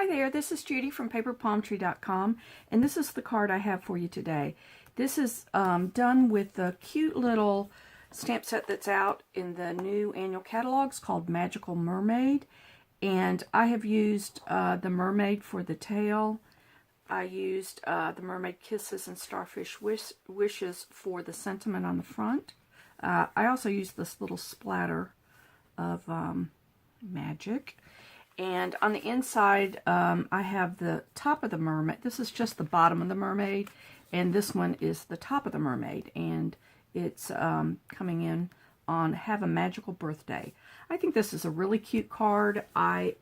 Hi there, this is Judy from paperpalmtree.com, and this is the card I have for you today. This is done with the cute little stamp set that's out in the new annual catalogs called Magical Mermaid, and I have used the mermaid for the tail. I used the mermaid kisses and starfish wishes for the sentiment on the front. I also used this little splatter of magic. And on the inside, I have the top of the mermaid. This is just the bottom of the mermaid, and this one is the top of the mermaid, and it's coming in on Have a Magical Birthday. I think this is a really cute card. I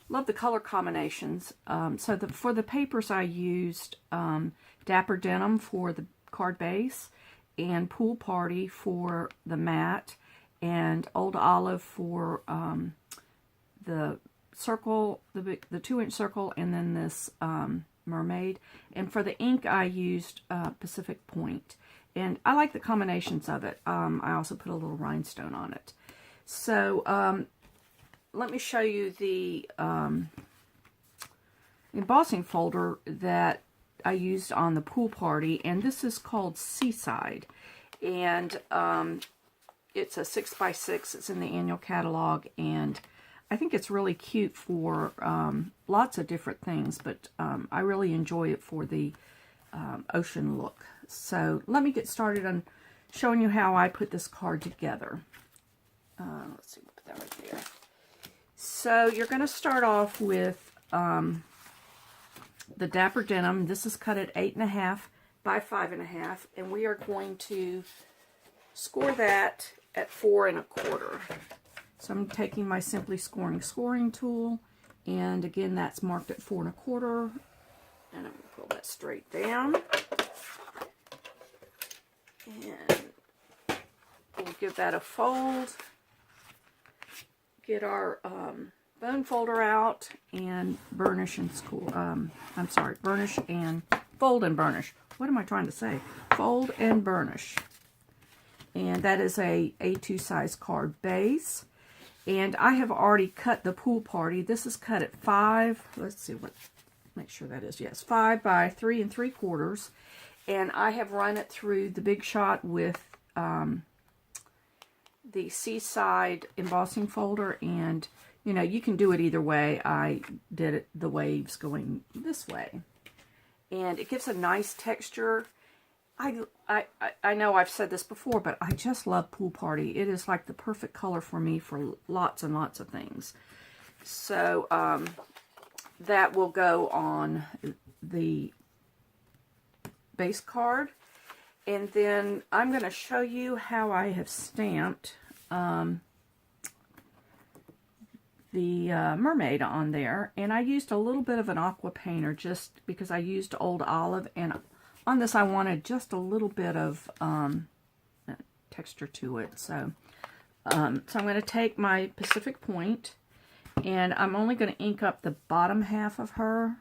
love the color combinations. For the papers, I used Dapper Denim for the card base, and Pool Party for the mat, and Old Olive for the circle, the 2-inch circle, and then this mermaid. And for the ink, I used Pacific Point, and I like the combinations of it. I also put a little rhinestone on it. So let me show you the embossing folder that I used on the Pool Party, and this is called Seaside, and it's a 6x6. It's in the annual catalog, and I think it's really cute for lots of different things, but I really enjoy it for the ocean look. So let me get started on showing you how I put this card together. Let's see, we'll put that right there. So you're going to start off with the Dapper Denim. This is cut at 8.5 by 5.5, and we are going to score that at 4.25. So I'm taking my Simply scoring tool, and again, that's marked at 4.25, and I'm going to pull that straight down, and we'll give that a fold, get our bone folder out, and burnish and burnish and fold and burnish. What am I trying to say? Fold and burnish. And that is a A2 size card base. And I have already cut the Pool Party. This is cut at 5. Let's see what, make sure that is, yes, 5 by 3 3/4. And I have run it through the Big Shot with the Seaside embossing folder. And, you know, you can do it either way. I did it the waves going this way. And it gives a nice texture. I know I've said this before, but I just love Pool Party. It is like the perfect color for me for lots and lots of things. So that will go on the base card. And then I'm going to show you how I have stamped the mermaid on there. And I used a little bit of an aqua painter just because I used Old Olive, and on this, I wanted just a little bit of texture to it. So I'm going to take my Pacific Point, and I'm only going to ink up the bottom half of her.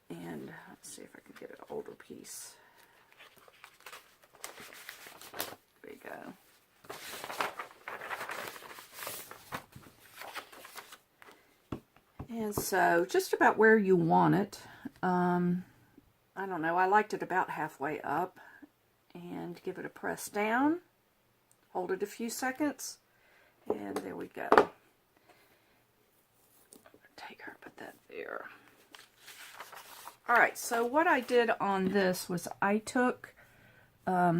And let's see if I can get an older piece. There we go. And so just about where you want it. I don't know, I liked it about halfway up, and give it a press down, hold it a few seconds, and there we go. Take her, put that there. Alright, so what I did on this was I took, I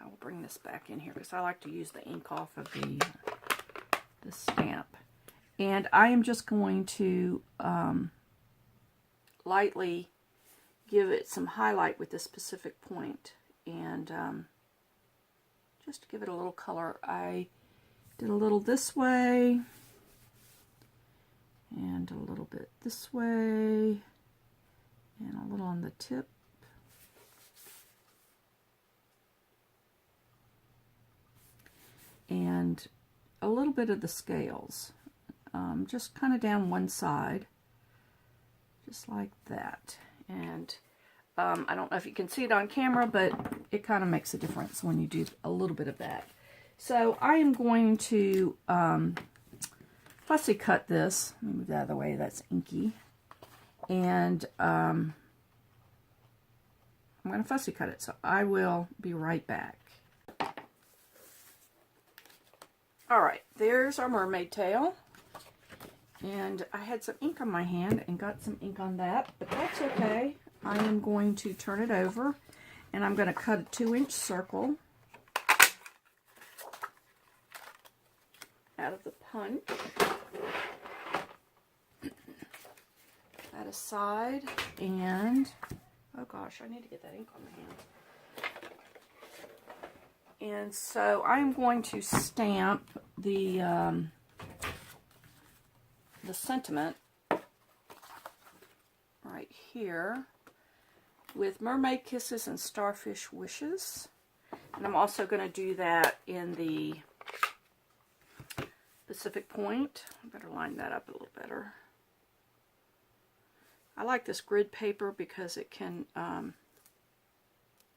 will bring this back in here because I like to use the ink off of the stamp, and I am just going to lightly give it some highlight with this Pacific Point, and just to give it a little color, I did a little this way, and a little bit this way, and a little on the tip, and a little bit of the scales, just kind of down one side, just like that. And I don't know if you can see it on camera, but it kind of makes a difference when you do a little bit of that. So I am going to fussy cut this. Let me move that out of the way, that's inky. And I'm going to fussy cut it, so I will be right back. Alright, there's our mermaid tail. And I had some ink on my hand and got some ink on that, but that's okay. I am going to turn it over, and I'm going to cut a 2-inch circle out of the punch. That aside, and oh gosh, I need to get that ink on my hand. And so I'm going to stamp the sentiment right here with Mermaid Kisses and Starfish Wishes. And I'm also going to do that in the Pacific Point. I better line that up a little better. I like this grid paper because it can,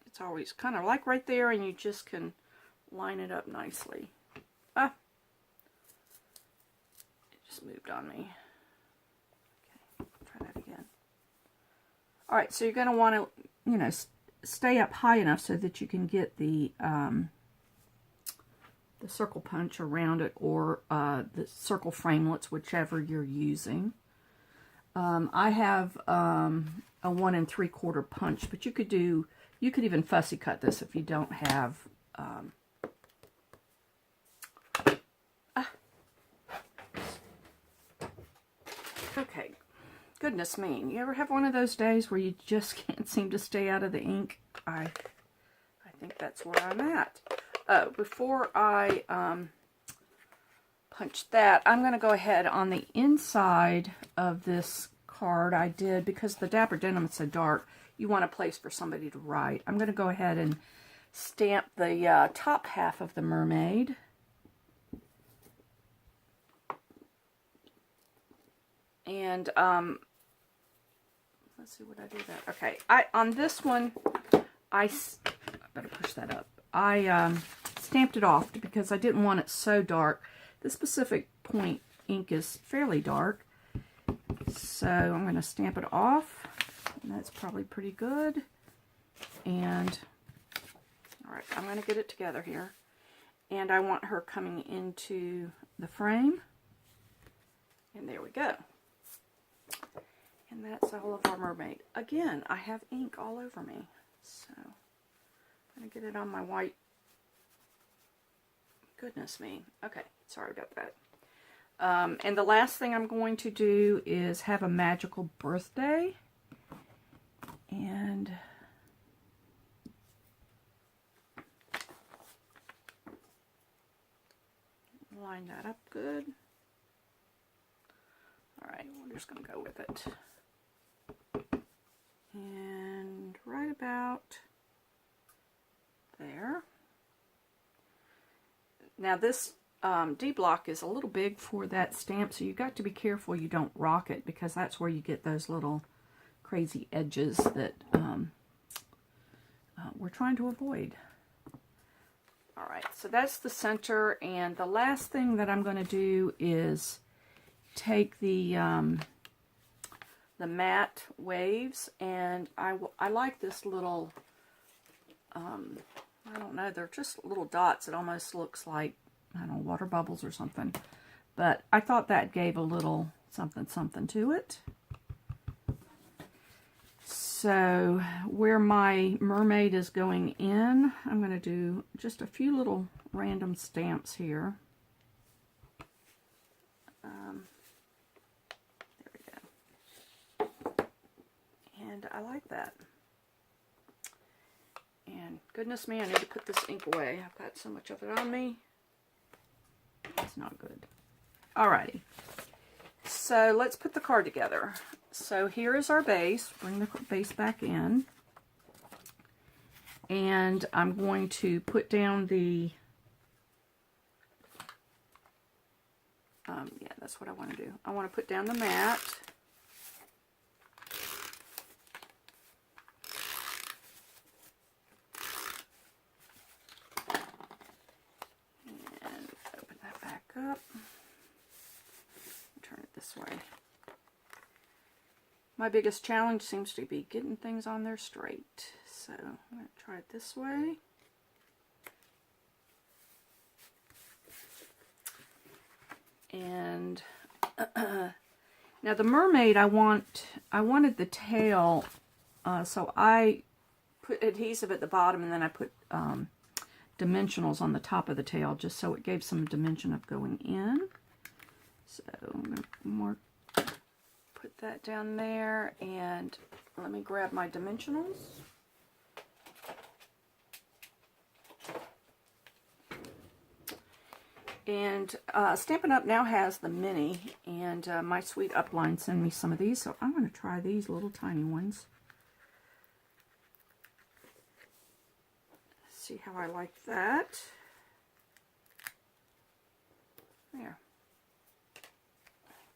it's always kind of like right there, and you just can line it up nicely. Ah! It just moved on me. Okay, try that again. Alright, so you're going to want to, you know, stay up high enough so that you can get the circle punch around it, or the circle framelits, whichever you're using. I have a 1 3/4 punch, but you could even fussy cut this if you don't have okay, goodness me, you ever have one of those days where you just can't seem to stay out of the ink? I think that's where I'm at. Before I punch that, I'm going to go ahead on the inside of this card. I did, because the Dapper Denim is so dark, you want a place for somebody to write. I'm going to go ahead and stamp the top half of the mermaid. And let's see what I do that. Okay, on this one, I better push that up. I stamped it off because I didn't want it so dark. This Pacific Point ink is fairly dark, so I'm going to stamp it off, and that's probably pretty good. And alright, I'm going to get it together here, and I want her coming into the frame, and there we go. And that's all of our mermaid. Again, I have ink all over me, so I'm going to get it on my white. Goodness me. Okay, sorry about that. And the last thing I'm going to do is have a magical birthday. And line that up good. Alright, we're just going to go with it. And right about there. Now this D block is a little big for that stamp, so you've got to be careful you don't rock it, because that's where you get those little crazy edges that we're trying to avoid. Alright, so that's the center, and the last thing that I'm going to do is take the matte waves, and I like this little, I don't know, they're just little dots. It almost looks like, I don't know, water bubbles or something. But I thought that gave a little something something to it. So where my mermaid is going in, I'm going to do just a few little random stamps here. There we go. And I like that. And goodness me, I need to put this ink away. I've got so much of it on me. It's not good. Alrighty. So let's put the card together. So here is our base. Bring the base back in. And I'm going to put down the... yeah, that's what I want to do. I want to put down the mat. And open that back up. this way. My biggest challenge seems to be getting things on there straight. So I'm going to try it this way. And now the mermaid, I wanted the tail, so I put adhesive at the bottom, and then I put dimensionals on the top of the tail, just so it gave some dimension of going in. So I'm going to put that down there, and let me grab my dimensionals. And Stampin' Up! Now has the mini, and my sweet upline sent me some of these, so I'm going to try these little tiny ones. See how I like that. There.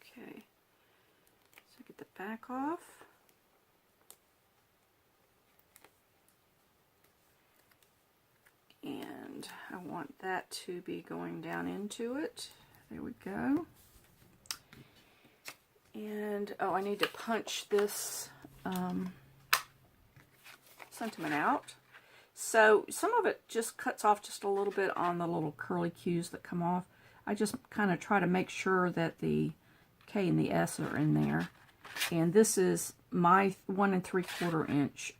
Okay. So get the back off. And I want that to be going down into it. There we go. And, oh, I need to punch this sentiment out. So some of it just cuts off just a little bit on the little curly cues that come off. I just kind of try to make sure that the K and the S are in there. And this is my 1 3/4 inch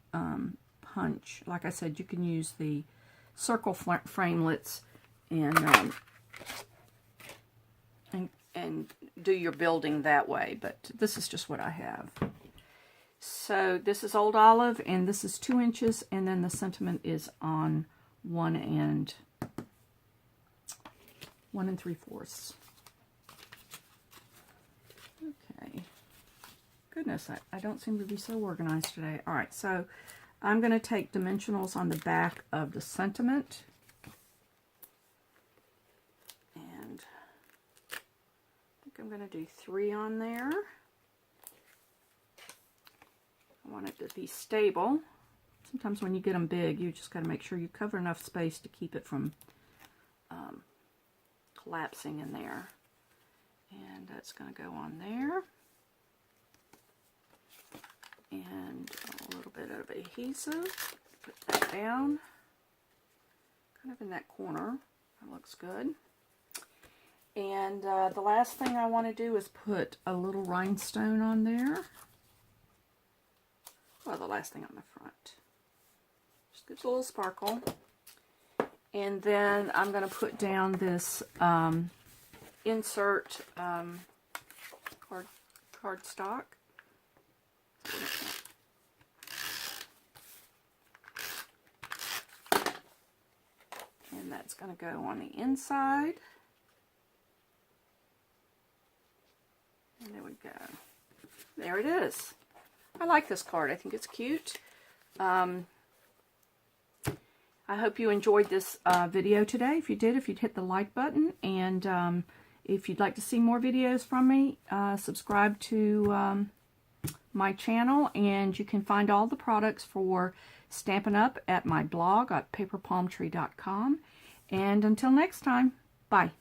punch. Like I said, you can use the circle framelits and do your building that way, but this is just what I have. So this is Old Olive, and this is 2 inches, and then the sentiment is on 1 3/4. Okay. Goodness, I don't seem to be so organized today. All right, so I'm going to take dimensionals on the back of the sentiment, and I think I'm going to do 3 on there. I want it to be stable. Sometimes when you get them big, you just got to make sure you cover enough space to keep it from collapsing in there. And that's going to go on there. And a little bit of adhesive. Put that down. Kind of in that corner. That looks good. And the last thing I want to do is put a little rhinestone on there. Well, the last thing on the front. Just gives a little sparkle. And then I'm going to put down this insert cardstock. And that's going to go on the inside. And there we go. There it is. I like this card. I think it's cute. I hope you enjoyed this video today. If you did, if you'd hit the like button, and if you'd like to see more videos from me, subscribe to my channel, and you can find all the products for Stampin' Up! At my blog at paperpalmtree.com. And until next time, bye.